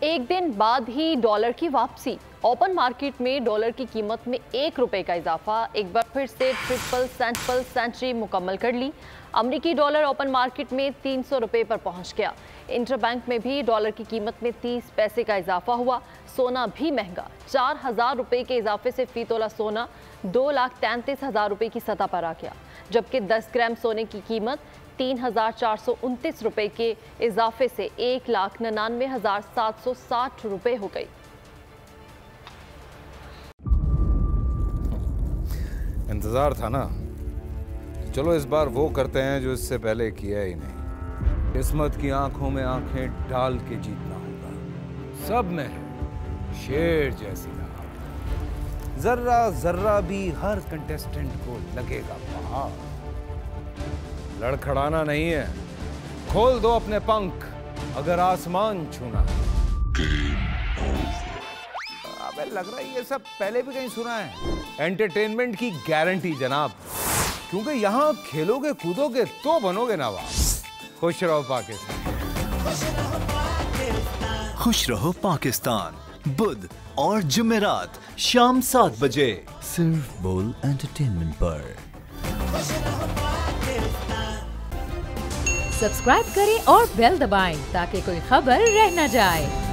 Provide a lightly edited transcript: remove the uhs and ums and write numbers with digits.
एक दिन बाद ही डॉलर की वापसी। ओपन मार्केट में डॉलर की कीमत में 1 रुपए का इजाफा। एक बार फिर से ट्रिपल सेंचुरी मुकम्मल कर ली। अमरीकी डॉलर ओपन मार्केट में 300 रुपए पर पहुंच गया। इंटरबैंक में भी डॉलर की कीमत में 30 पैसे का इजाफा हुआ। सोना भी महंगा, 4000 रुपए के इजाफे से फी तोला सोना 2,33,000 रुपए की सतह पर आ गया, जबकि 10 ग्राम सोने की कीमत 3,429 रुपए के इजाफे से 1,99,760 रुपए हो गई। इंतजार था ना, चलो इस बार वो करते हैं जो इससे पहले किया ही नहीं। किस्मत की आंखों में आंखें डाल के जीतना होगा। सब में है शेर जैसी राह, जर्रा जर्रा भी हर कंटेस्टेंट को लगेगा पहाड़। लड़खड़ाना नहीं है, खोल दो अपने पंख अगर आसमान छूना है। अबे लग रहा है ये सब पहले भी कहीं सुना है। एंटरटेनमेंट की गारंटी जनाब, क्योंकि यहाँ खेलोगे कूदोगे तो बनोगे नवाब। खुश रहो पाकिस्तान। खुश रहो पाकिस्तान, बुध और जुमेरात शाम 7 बजे सिर्फ बोल एंटरटेनमेंट पर। सब्सक्राइब करें और बेल दबाएं ताकि कोई खबर रह न जाए।